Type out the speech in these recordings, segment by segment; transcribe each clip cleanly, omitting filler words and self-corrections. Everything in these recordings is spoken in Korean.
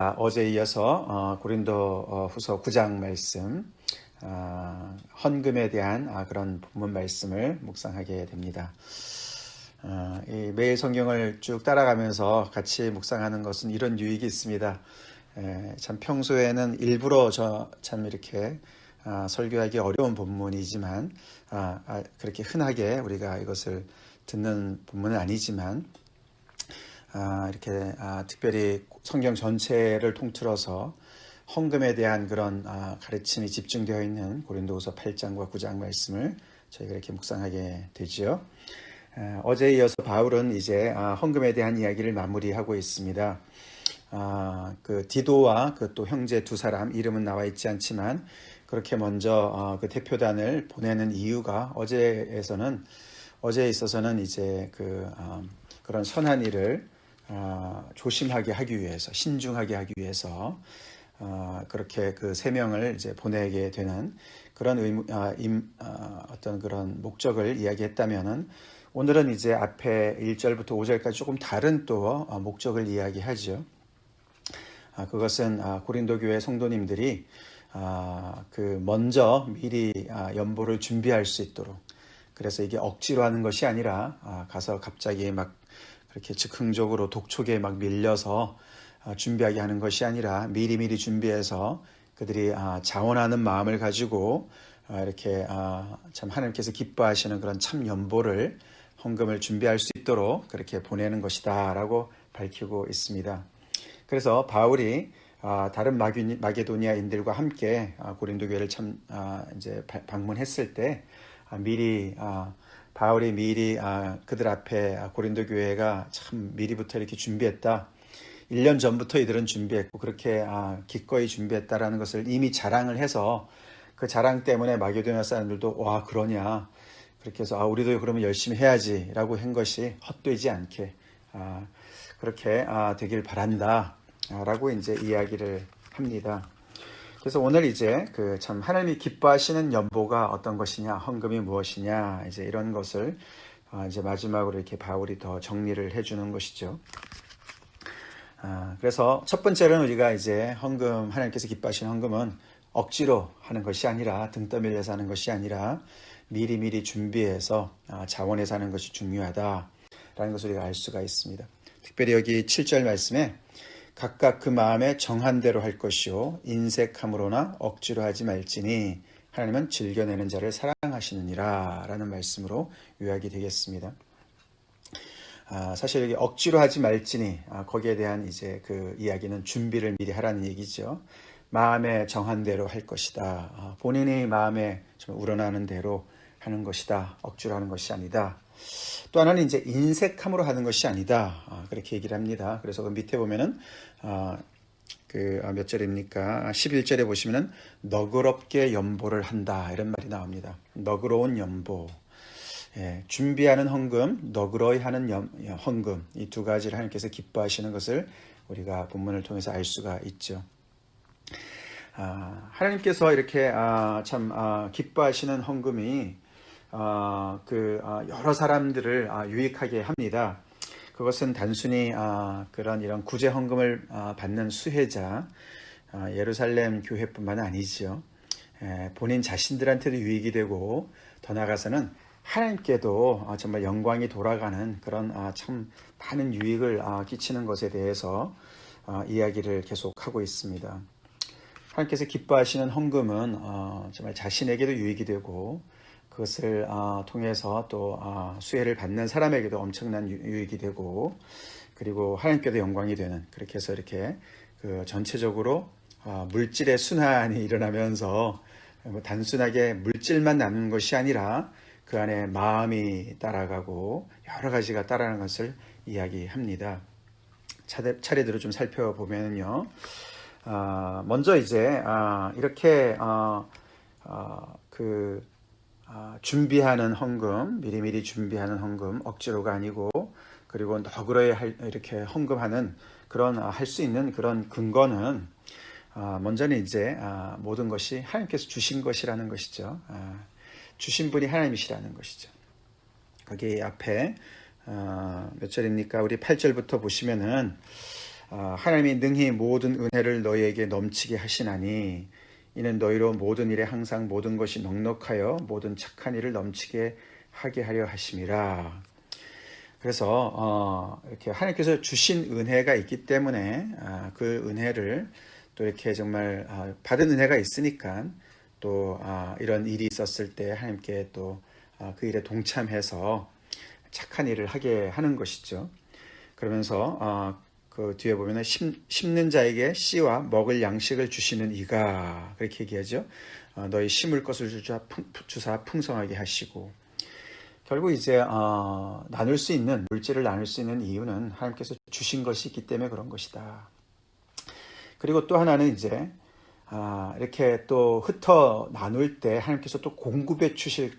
어제 이어서 고린도 후서 9장 말씀, 헌금에 대한 그런 본문 말씀을 묵상하게 됩니다. 이 매일 성경을 쭉 따라가면서 같이 묵상하는 것은 이런 유익이 있습니다. 참 평소에는 일부러 참 이렇게 설교하기 어려운 본문이지만 그렇게 흔하게 우리가 이것을 듣는 본문은 아니지만 이렇게 특별히 성경 전체를 통틀어서 헌금에 대한 그런 가르침이 집중되어 있는 고린도후서 8장과 9장 말씀을 저희가 이렇게 묵상하게 되지요. 어제에 이어서 바울은 이제 헌금에 대한 이야기를 마무리하고 있습니다. 그 디도와 그 또 형제 두 사람, 이름은 나와 있지 않지만 그렇게 먼저 그 대표단을 보내는 이유가 어제에 있어서는 이제 그런 선한 일을 조심하게 하기 위해서, 신중하게 하기 위해서 그렇게 그 세 명을 이제 보내게 되는 그런 어떤 그런 목적을 이야기했다면은, 오늘은 이제 앞에 1절부터 5절까지 조금 다른 또 목적을 이야기하죠. 그것은 고린도 교회 성도님들이 먼저 미리 연보를 준비할 수 있도록, 그래서 이게 억지로 하는 것이 아니라 가서 갑자기 막 그렇게 즉흥적으로 독촉에 막 밀려서 준비하게 하는 것이 아니라 미리미리 준비해서 그들이 자원하는 마음을 가지고 이렇게 참 하나님께서 기뻐하시는 그런 참 연보를, 헌금을 준비할 수 있도록 그렇게 보내는 것이다 라고 밝히고 있습니다. 그래서 바울이 다른 마게도니아인들과 함께 고린도 교회를 이제 방문했을 때 바울이 미리 그들 앞에 고린도 교회가 참 미리부터 이렇게 준비했다, 1년 전부터 이들은 준비했고 그렇게 기꺼이 준비했다라는 것을 이미 자랑을 해서, 그 자랑 때문에 마게도니아 사람들도 와 그러냐, 그렇게 해서 우리도 그러면 열심히 해야지 라고 한 것이 헛되지 않게 그렇게 되길 바란다 라고 이제 이야기를 합니다. 그래서 오늘 이제 참 하나님이 기뻐하시는 연보가 어떤 것이냐, 헌금이 무엇이냐, 이제 이런 것을 이제 마지막으로 이렇게 바울이 더 정리를 해주는 것이죠. 그래서 첫 번째로는 우리가 이제 헌금, 하나님께서 기뻐하시는 헌금은 억지로 하는 것이 아니라, 등 떠밀려서 하는 것이 아니라 미리미리 준비해서 자원해서 하는 것이 중요하다라는 것을 우리가 알 수가 있습니다. 특별히 여기 7절 말씀에 각각 그 마음에 정한 대로 할 것이요 인색함으로나 억지로 하지 말지니 하나님은 즐겨내는 자를 사랑하시느니라 라는 말씀으로 요약이 되겠습니다. 사실 여기 억지로 하지 말지니 거기에 대한 이제 그 이야기는 준비를 미리 하라는 얘기죠. 마음에 정한 대로 할 것이다. 본인이 마음에 좀 우러나는 대로 하는 것이다. 억지로 하는 것이 아니다. 또 하나는 이제 인색함으로 하는 것이 아니다. 그렇게 얘기를 합니다. 그래서 그 밑에 보면은 몇 절입니까? 11절에 보시면은 너그럽게 연보를 한다 이런 말이 나옵니다. 너그러운 연보. 준비하는 헌금, 너그러이 하는 헌금, 이 두 가지를 하나님께서 기뻐하시는 것을 우리가 본문을 통해서 알 수가 있죠. 하나님께서 이렇게 참 기뻐하시는 헌금이 여러 사람들을 유익하게 합니다. 그것은 단순히 이런 구제 헌금을 받는 수혜자, 예루살렘 교회뿐만 아니죠. 본인 자신들한테도 유익이 되고, 더 나아가서는 하나님께도 정말 영광이 돌아가는 그런 참 많은 유익을 끼치는 것에 대해서 이야기를 계속하고 있습니다. 하나님께서 기뻐하시는 헌금은 정말 자신에게도 유익이 되고, 그것을 통해서 또 수혜를 받는 사람에게도 엄청난 유익이 되고, 그리고 하나님께도 영광이 되는, 그렇게 해서 이렇게 전체적으로 물질의 순환이 일어나면서 단순하게 물질만 나누는 것이 아니라 그 안에 마음이 따라가고 여러 가지가 따라가는 것을 이야기합니다. 차례대로 좀 살펴보면요. 먼저 이제 이렇게 준비하는 헌금, 미리미리 준비하는 헌금, 억지로가 아니고, 그리고 너그러이 이렇게 헌금하는 그런 할 수 있는 그런 근거는 먼저는 이제 모든 것이 하나님께서 주신 것이라는 것이죠. 주신 분이 하나님이시라는 것이죠. 거기 앞에 몇 절입니까? 우리 8절부터 보시면은 하나님이 능히 모든 은혜를 너희에게 넘치게 하시나니 이는 너희로 모든 일에 항상 모든 것이 넉넉하여 모든 착한 일을 넘치게 하게 하려 하심이라. 그래서 이렇게 하나님께서 주신 은혜가 있기 때문에 그 은혜를 또 이렇게 정말 받은 은혜가 있으니까 또 이런 일이 있었을 때 하나님께 또 그 일에 동참해서 착한 일을 하게 하는 것이죠. 그러면서 그 뒤에 보면은 심는 자에게 씨와 먹을 양식을 주시는 이가 그렇게 얘기하죠. 너희 심을 것을 주사 풍성하게 하시고, 결국 이제 나눌 수 있는 물질을 나눌 수 있는 이유는 하나님께서 주신 것이 있기 때문에 그런 것이다. 그리고 또 하나는 이제 이렇게 또 흩어 나눌 때 하나님께서 또 공급해 주실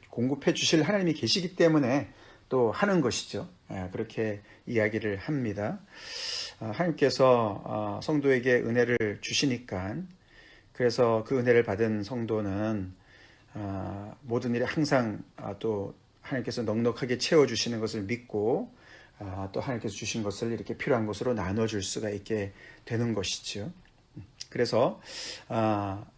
하나님이 계시기 때문에 또 하는 것이죠. 그렇게 이야기를 합니다. 하나님께서 성도에게 은혜를 주시니까, 그래서 그 은혜를 받은 성도는 모든 일에 항상 또 하나님께서 넉넉하게 채워주시는 것을 믿고 또 하나님께서 주신 것을 이렇게 필요한 것으로 나눠줄 수가 있게 되는 것이죠. 그래서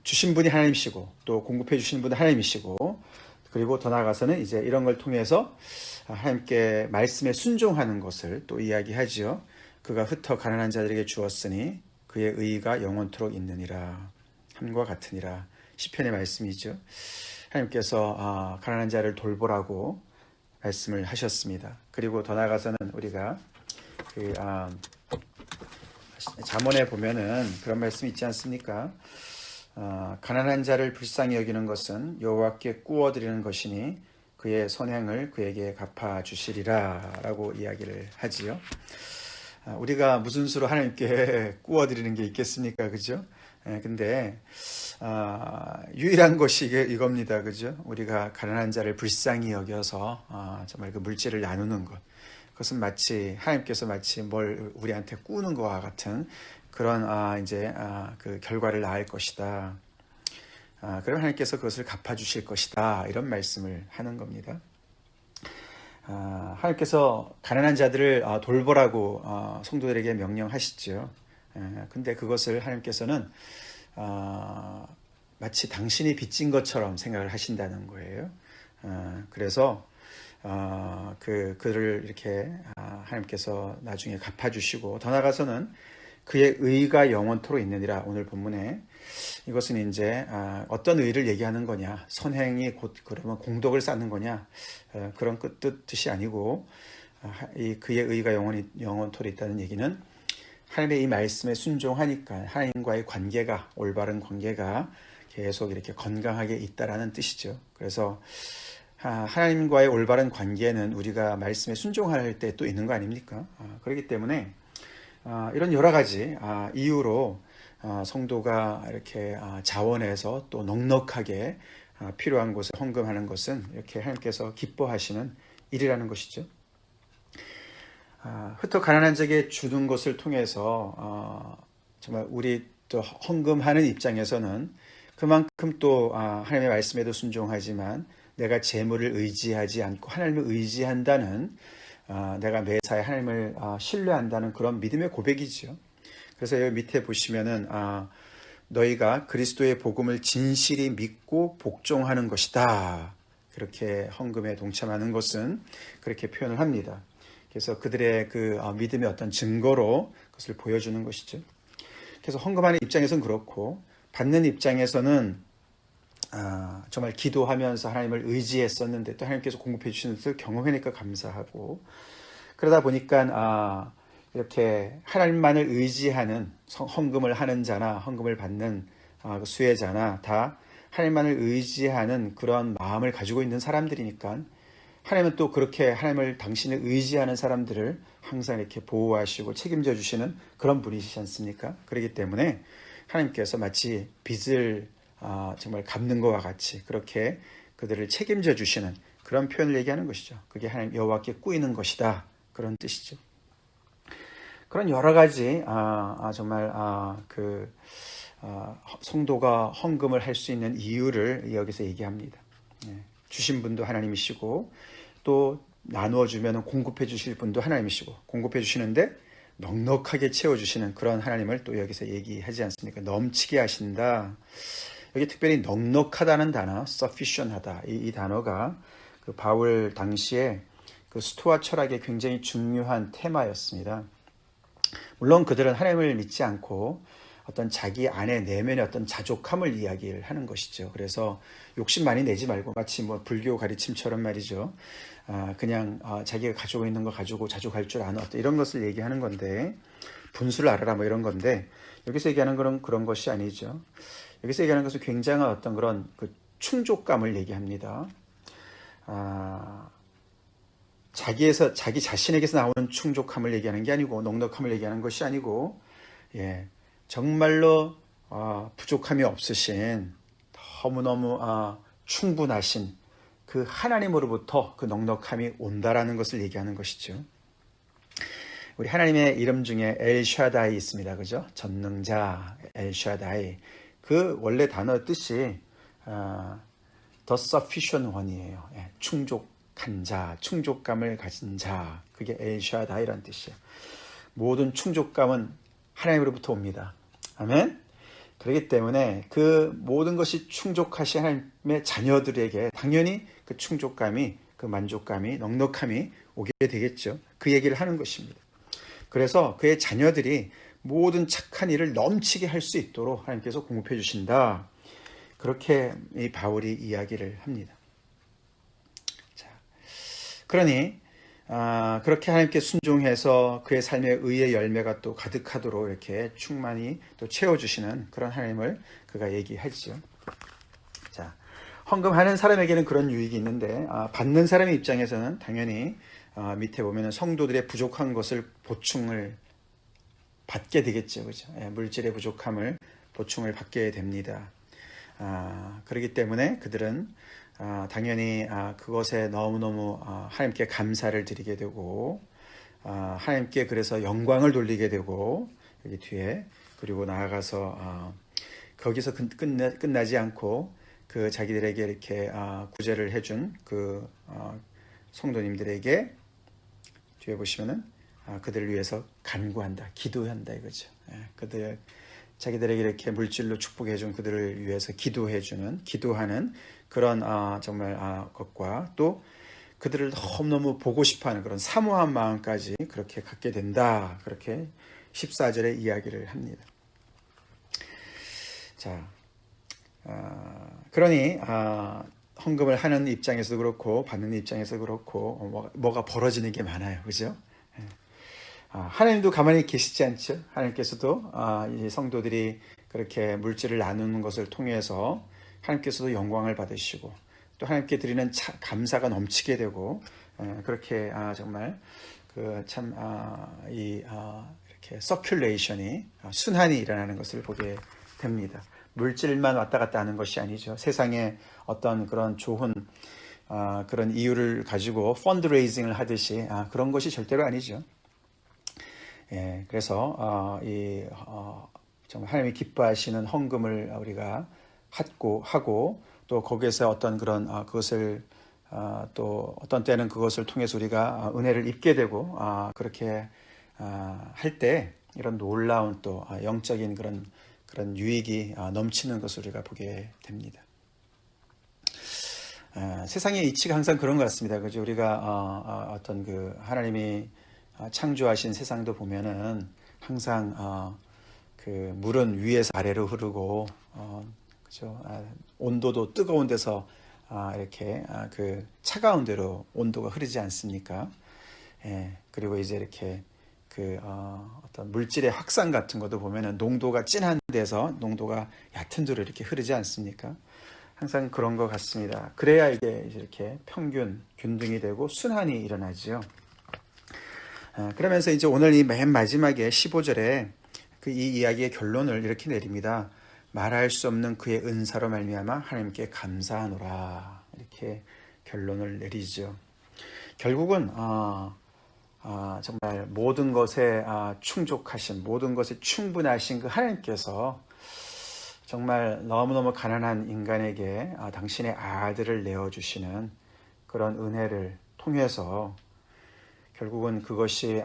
주신 분이 하나님이시고 또 공급해 주시는 분은 하나님이시고, 그리고 더 나아가서는 이제 이런 걸 통해서 하나님께 말씀에 순종하는 것을 또 이야기하지요. 그가 흩어 가난한 자들에게 주었으니 그의 의가 영원토록 있느니라. 함과 같으니라. 시편의 말씀이죠. 하나님께서 가난한 자를 돌보라고 말씀을 하셨습니다. 그리고 더 나아가서는 우리가 잠언에 보면은 그런 말씀이 있지 않습니까? 가난한 자를 불쌍히 여기는 것은 여호와께 꾸어드리는 것이니 그의 선행을 그에게 갚아주시리라 라고 이야기를 하지요. 우리가 무슨 수로 하나님께 꾸어드리는 게 있겠습니까? 그죠? 근데 유일한 것이 이겁니다. 그죠? 우리가 가난한 자를 불쌍히 여겨서 정말 그 물질을 나누는 것, 그것은 마치 하나님께서 마치 뭘 우리한테 꾸는 것과 같은 그런 이제 그 결과를 낳을 것이다. 그럼 하나님께서 그것을 갚아주실 것이다. 이런 말씀을 하는 겁니다. 하나님께서 가난한 자들을 돌보라고 성도들에게 명령하시죠. 근데 그것을 하나님께서는 마치 당신이 빚진 것처럼 생각을 하신다는 거예요. 그래서 그를 이렇게 하나님께서 나중에 갚아주시고, 더 나아가서는 그의 의가 영원토록 있느니라. 오늘 본문에 이것은 이제 어떤 의를 얘기하는 거냐, 선행이 곧 그러면 공덕을 쌓는 거냐, 그런 뜻이 아니고 이 그의 의가 영원토록 있다는 얘기는 하나님의 이 말씀에 순종하니까 하나님과의 관계가, 올바른 관계가 계속 이렇게 건강하게 있다라는 뜻이죠. 그래서 하나님과의 올바른 관계는 우리가 말씀에 순종할 때 또 있는 거 아닙니까? 그렇기 때문에 이런 여러 가지 이유로 성도가 이렇게 자원해서 또 넉넉하게 필요한 곳에 헌금하는 것은 이렇게 하나님께서 기뻐하시는 일이라는 것이죠. 흩어 가난한 자에게 주는 것을 통해서 정말 우리 또 헌금하는 입장에서는 그만큼 또 하나님의 말씀에도 순종하지만 내가 재물을 의지하지 않고 하나님을 의지한다는, 내가 매사에 하나님을 신뢰한다는 그런 믿음의 고백이죠. 그래서 여기 밑에 보시면은 너희가 그리스도의 복음을 진실히 믿고 복종하는 것이다. 그렇게 헌금에 동참하는 것은 그렇게 표현을 합니다. 그래서 그들의 그 믿음의 어떤 증거로 그것을 보여주는 것이죠. 그래서 헌금하는 입장에서는 그렇고, 받는 입장에서는 정말 기도하면서 하나님을 의지했었는데 또 하나님께서 공급해 주시는 것을 경험하니까 감사하고, 그러다 보니까 이렇게 하나님만을 의지하는 헌금을 하는 자나 헌금을 받는 수혜자나 다 하나님만을 의지하는 그런 마음을 가지고 있는 사람들이니까 하나님은 또 그렇게 하나님을, 당신을 의지하는 사람들을 항상 이렇게 보호하시고 책임져 주시는 그런 분이시지 않습니까? 그렇기 때문에 하나님께서 마치 빚을 정말 갚는 것과 같이 그렇게 그들을 책임져 주시는 그런 표현을 얘기하는 것이죠. 그게 하나님 여호와께 꾸이는 것이다. 그런 뜻이죠. 그런 여러 가지 정말 성도가 헌금을 할 수 있는 이유를 여기서 얘기합니다. 주신 분도 하나님이시고 또 나누어 주면 공급해 주실 분도 하나님이시고, 공급해 주시는데 넉넉하게 채워주시는 그런 하나님을 또 여기서 얘기하지 않습니까? 넘치게 하신다. 여기 특별히 넉넉하다는 단어, sufficient하다. 이 단어가 그 바울 당시에 그 스토아 철학의 굉장히 중요한 테마였습니다. 물론 그들은 하나님을 믿지 않고 어떤 자기 안에 내면의 어떤 자족함을 이야기를 하는 것이죠. 그래서 욕심 많이 내지 말고 마치 뭐 불교 가르침처럼 말이죠. 그냥 자기가 가지고 있는 거 가지고 자족할 줄 아는 어떤 이런 것을 얘기하는 건데 분수를 알아라 뭐 이런 건데 여기서 얘기하는 그런 것이 아니죠. 여기서 얘기하는 것은 굉장한 어떤 그런 그 충족감을 얘기합니다. 자기 자신에게서 나오는 충족함을 얘기하는 게 아니고 넉넉함을 얘기하는 것이 아니고 정말로 부족함이 없으신 너무너무 충분하신 그 하나님으로부터 그 넉넉함이 온다라는 것을 얘기하는 것이죠. 우리 하나님의 이름 중에 엘샤다이 있습니다. 그죠? 전능자 엘샤다이. 그 원래 단어 뜻이 The Sufficient One이에요. 충족한 자, 충족감을 가진 자. 그게 엘샤다이라는 뜻이에요. 모든 충족감은 하나님으로부터 옵니다. 아멘. 그렇기 때문에 그 모든 것이 충족하신 하나님의 자녀들에게 당연히 그 충족감이, 그 만족감이, 넉넉함이 오게 되겠죠. 그 얘기를 하는 것입니다. 그래서 그의 자녀들이 모든 착한 일을 넘치게 할 수 있도록 하나님께서 공급해 주신다. 그렇게 이 바울이 이야기를 합니다. 자, 그러니 그렇게 하나님께 순종해서 그의 삶의 의의 열매가 또 가득하도록 이렇게 충만히 또 채워주시는 그런 하나님을 그가 얘기하죠. 자, 헌금하는 사람에게는 그런 유익이 있는데 받는 사람의 입장에서는 당연히 밑에 보면은 성도들의 부족한 것을 보충을 받게 되겠죠, 그죠? 물질의 부족함을 보충을 받게 됩니다. 그렇기 때문에 그들은 당연히 그것에 너무너무 하나님께 감사를 드리게 되고 하나님께 그래서 영광을 돌리게 되고 여기 뒤에 그리고 나아가서 거기서 끝나지 않고 그 자기들에게 이렇게 구제를 해준 그 성도님들에게 뒤에 보시면은 그들을 위해서 간구한다, 기도한다 이거죠. 그들 자기들에게 이렇게 물질로 축복해준 그들을 위해서 기도하는 그런 정말 것과 또 그들을 너무너무 보고 싶어하는 그런 사모한 마음까지 그렇게 갖게 된다. 그렇게 14절에 이야기를 합니다. 자, 그러니 헌금을 하는 입장에서도 그렇고 받는 입장에서도 그렇고 뭐가 벌어지는 게 많아요. 그죠? 하나님도 가만히 계시지 않죠. 하나님께서도 이 성도들이 그렇게 물질을 나누는 것을 통해서 하나님께서도 영광을 받으시고 또 하나님께 드리는 감사가 넘치게 되고 그렇게 정말 그 참 이렇게 서큘레이션이 순환이 일어나는 것을 보게 됩니다. 물질만 왔다 갔다 하는 것이 아니죠. 세상에 어떤 그런 좋은 그런 이유를 가지고 펀드레이징을 하듯이 그런 것이 절대로 아니죠. 그래서 정말 하나님이 기뻐하시는 헌금을 우리가 하고 또 거기에서 어떤 그런 그것을 또 어떤 때는 그것을 통해서 우리가 은혜를 입게 되고 그렇게 할 때 이런 놀라운 또 영적인 그런 유익이 넘치는 것을 우리가 보게 됩니다. 세상의 이치가 항상 그런 것 같습니다. 그죠? 우리가 어떤 그 하나님이 창조하신 세상도 보면은 항상 그 물은 위에서 아래로 흐르고 그죠? 온도도 뜨거운 데서 이렇게 그 차가운 데로 온도가 흐르지 않습니까? 그리고 이제 이렇게 그 어떤 물질의 확산 같은 것도 보면은 농도가 진한 데서 농도가 얕은 데로 이렇게 흐르지 않습니까? 항상 그런 것 같습니다. 그래야 이게 이렇게 균등이 되고 순환이 일어나지요. 그러면서 이제 오늘 이 맨 마지막에 15절에 이 이야기의 결론을 이렇게 내립니다. 말할 수 없는 그의 은사로 말미암아 하나님께 감사하노라. 이렇게 결론을 내리죠. 결국은 정말 모든 것에 충족하신, 모든 것에 충분하신 그 하나님께서 정말 너무너무 가난한 인간에게 당신의 아들을 내어주시는 그런 은혜를 통해서 결국은 그것이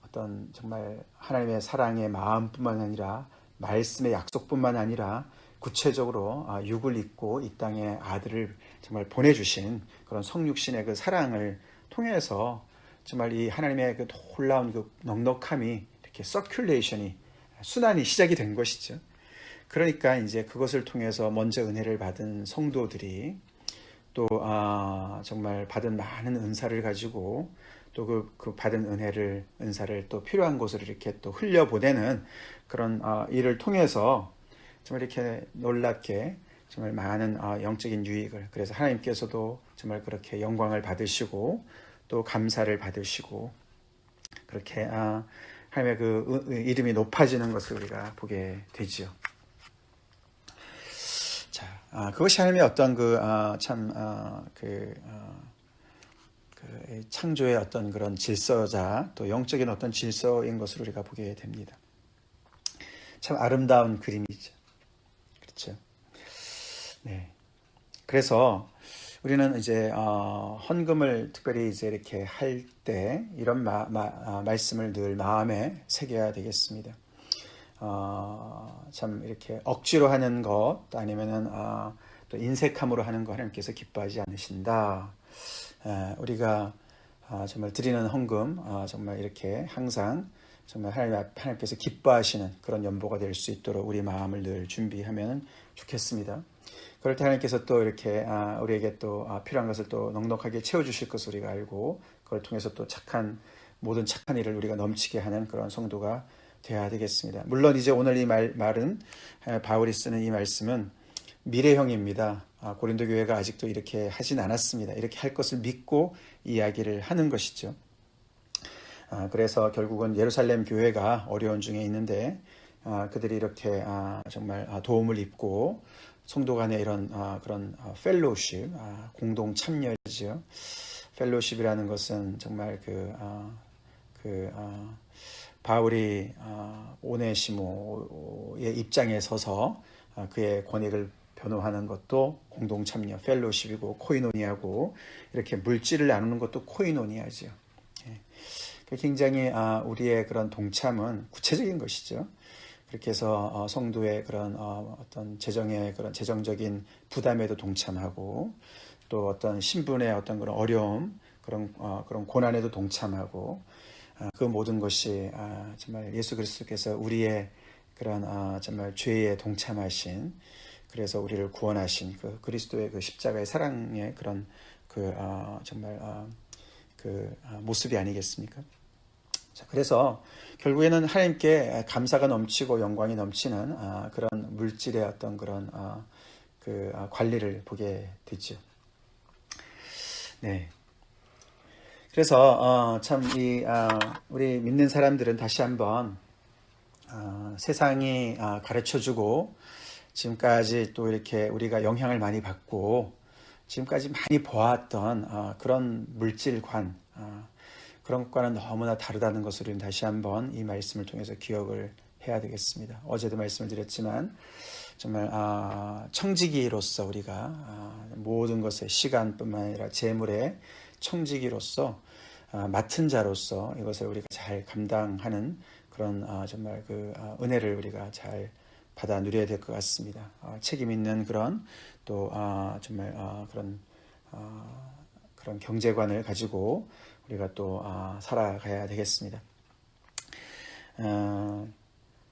어떤 정말 하나님의 사랑의 마음뿐만 아니라 말씀의 약속뿐만 아니라 구체적으로 육을 입고 이 땅에 아들을 정말 보내주신 그런 성육신의 그 사랑을 통해서 정말 이 하나님의 그 놀라운 그 넉넉함이 이렇게 서큘레이션이 순환이 시작이 된 것이죠. 그러니까 이제 그것을 통해서 먼저 은혜를 받은 성도들이 또 정말 받은 많은 은사를 가지고 또 그 받은 은사를 또 필요한 곳으로 이렇게 또 흘려보내는 그런 일을 통해서 정말 이렇게 놀랍게 정말 많은 영적인 유익을, 그래서 하나님께서도 정말 그렇게 영광을 받으시고 또 감사를 받으시고 그렇게 하나님의 그 이름이 높아지는 것을 우리가 보게 되지요. 자, 그것이 하나님의 어떤 창조의 어떤 그런 질서자, 또 영적인 어떤 질서인 것을 우리가 보게 됩니다. 참 아름다운 그림이죠. 그렇죠. 네. 그래서 우리는 이제 헌금을 특별히 이제 이렇게 할 때 이런 말씀을 늘 마음에 새겨야 되겠습니다. 참 이렇게 억지로 하는 것 아니면은 또 인색함으로 하는 거 하나님께서 기뻐하지 않으신다. 우리가 정말 드리는 헌금 정말 이렇게 항상 정말 하나님께서 기뻐하시는 그런 연보가 될 수 있도록 우리 마음을 늘 준비하면 좋겠습니다. 그럴 때 하나님께서 또 이렇게 우리에게 또 필요한 것을 또 넉넉하게 채워주실 것을 우리가 알고 그걸 통해서 또 모든 착한 일을 우리가 넘치게 하는 그런 성도가 되어야 되겠습니다. 물론 이제 오늘 이 말은 바울이 쓰는 이 말씀은 미래형입니다. 고린도 교회가 아직도 이렇게 하진 않았습니다. 이렇게 할 것을 믿고 이야기를 하는 것이죠. 그래서 결국은 예루살렘 교회가 어려운 중에 있는데 그들이 이렇게 정말 도움을 입고 성도 간의 이런 그런 펠로우십, 공동 참여죠. 펠로우십이라는 것은 정말 바울이 오네시모의 입장에 서서 그의 권익을 변호하는 것도 공동 참여, 펠로우십이고 코이노니아고 이렇게 물질을 나누는 것도 코이노니아죠. 굉장히 우리의 그런 동참은 구체적인 것이죠. 그렇게 해서 성도의 그런 어떤 재정적인 부담에도 동참하고 또 어떤 신분의 어떤 그런 어려움, 그런 고난에도 동참하고 그 모든 것이 정말 예수 그리스도께서 우리의 그런 정말 죄에 동참하신, 그래서 우리를 구원하신 그 그리스도의 그 십자가의 사랑의 그런 정말 모습이 아니겠습니까? 자, 그래서 결국에는 하나님께 감사가 넘치고 영광이 넘치는 그런 물질의 어떤 그런 관리를 보게 되죠. 네. 그래서 참 우리 믿는 사람들은 다시 한번 세상이 가르쳐주고 지금까지 또 이렇게 우리가 영향을 많이 받고 지금까지 많이 보았던 그런 물질관, 그런 것과는 너무나 다르다는 것을 우리는 다시 한번 이 말씀을 통해서 기억을 해야 되겠습니다. 어제도 말씀을 드렸지만 정말 청지기로서 우리가 모든 것의 시간뿐만 아니라 재물의 청지기로서 맡은 자로서 이것을 우리가 잘 감당하는 그런 정말 은혜를 우리가 잘 받아 누려야 될 것 같습니다. 책임 있는 그런 또 정말 그런 경제관을 가지고 우리가 또 살아가야 되겠습니다.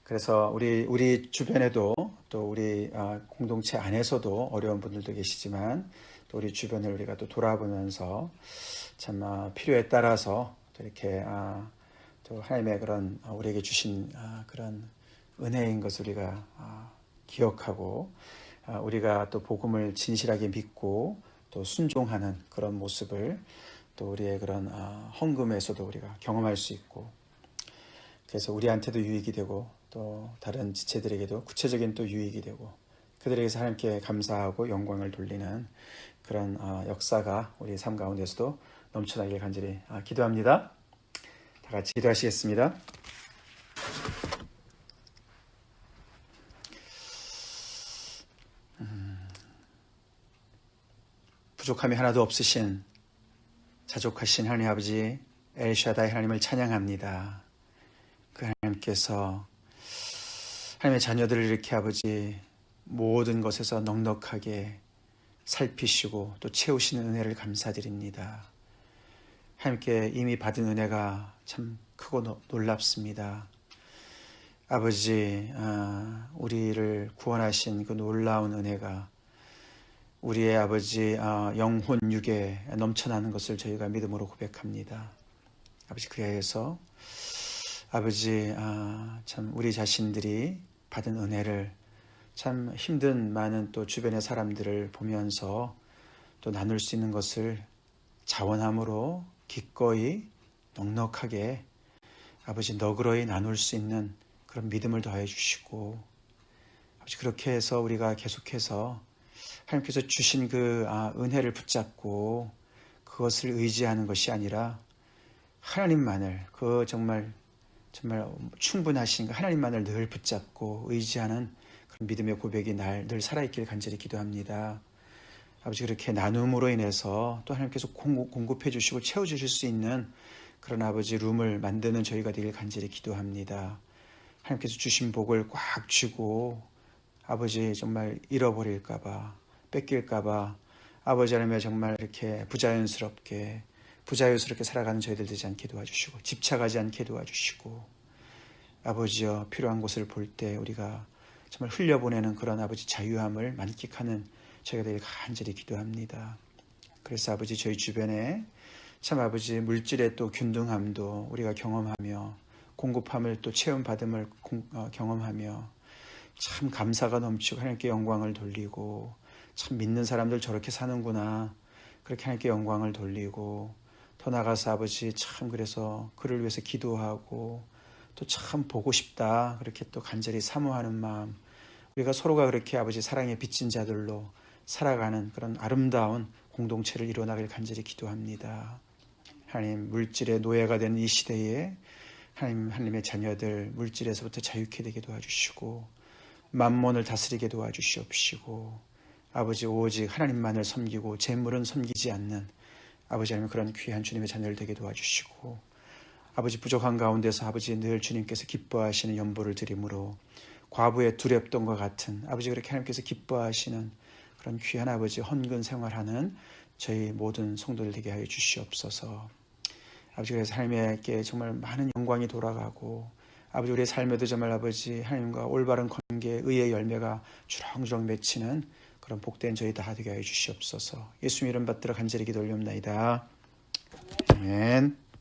그래서 우리 주변에도 또 우리 공동체 안에서도 어려운 분들도 계시지만 또 우리 주변을 우리가 또 돌아보면서 참 필요에 따라서 또 이렇게 또 하나님의 그런 우리에게 주신 그런 은혜인 것을 우리가 기억하고 우리가 또 복음을 진실하게 믿고 또 순종하는 그런 모습을 또 우리의 그런 헌금에서도 우리가 경험할 수 있고, 그래서 우리한테도 유익이 되고 또 다른 지체들에게도 구체적인 또 유익이 되고 그들에게서 하나님께 감사하고 영광을 돌리는 그런 역사가 우리 삶 가운데서도 넘쳐나길 간절히 기도합니다. 다 같이 기도하시겠습니다. 부족함이 하나도 없으신 자족하신 하나님 아버지, 엘샤다이 하나님을 찬양합니다. 그 하나님께서 하나님의 자녀들을 이렇게 아버지 모든 것에서 넉넉하게 살피시고 또 채우시는 은혜를 감사드립니다. 하나님께 이미 받은 은혜가 참 크고 놀랍습니다. 아버지, 우리를 구원하신 그 놀라운 은혜가 우리의 아버지 영혼 육에 넘쳐나는 것을 저희가 믿음으로 고백합니다. 아버지, 그에 의해서 아버지 참 우리 자신들이 받은 은혜를 참 힘든 많은 또 주변의 사람들을 보면서 또 나눌 수 있는 것을 자원함으로 기꺼이 넉넉하게 아버지 너그러이 나눌 수 있는 그런 믿음을 더해 주시고 아버지 그렇게 해서 우리가 계속해서 하나님께서 주신 그 은혜를 붙잡고 그것을 의지하는 것이 아니라 하나님만을 그 정말 충분하신 그 하나님만을 늘 붙잡고 의지하는 그런 믿음의 고백이 늘 살아있길 간절히 기도합니다. 아버지 그렇게 나눔으로 인해서 또 하나님께서 공급해 주시고 채워주실 수 있는 그런 아버지 룸을 만드는 저희가 되길 간절히 기도합니다. 하나님께서 주신 복을 꽉 쥐고 아버지 정말 잃어버릴까봐 뺏길까봐 아버지 하나님 정말 이렇게 부자연스럽게 살아가는 저희들 되지 않게 도와주시고 집착하지 않게 도와주시고 아버지여 필요한 곳을 볼 때 우리가 정말 흘려보내는 그런 아버지 자유함을 만끽하는 저희가 되길 간절히 기도합니다. 그래서 아버지 저희 주변에 참 아버지 물질의 또 균등함도 우리가 경험하며 공급함을 또 체험받음을 경험하며 참 감사가 넘치고 하나님께 영광을 돌리고 참 믿는 사람들 저렇게 사는구나 그렇게 하나님께 영광을 돌리고 더 나아가서 아버지 참 그래서 그를 위해서 기도하고 또 참 보고 싶다 그렇게 또 간절히 사모하는 마음 우리가 서로가 그렇게 아버지 사랑에 빚진 자들로 살아가는 그런 아름다운 공동체를 이루어나길 간절히 기도합니다. 하나님 물질의 노예가 되는 이 시대에 하나님의 자녀들 물질에서부터 자유케 되게 도와주시고 만몬을 다스리게 도와주시옵시고 아버지 오직 하나님만을 섬기고 재물은 섬기지 않는 아버지 하나님 그런 귀한 주님의 자녀를 되게 도와주시고 아버지 부족한 가운데서 아버지 늘 주님께서 기뻐하시는 연보를 드림으로 과부의 두렵던과 같은 아버지 그렇게 하나님께서 기뻐하시는 그런 귀한 아버지 헌근 생활하는 저희 모든 성도들 되게 하여 주시옵소서. 아버지 그래서 하나님께 정말 많은 영광이 돌아가고 아버지 우리의 삶에도 정말 아버지 하나님과 올바른 관계 의의 열매가 주렁주렁 맺히는 그런 복된 저희 다 되게 하여 주시옵소서. 예수님 이름 받들어 간절히 기도 올리옵나이다. 아멘.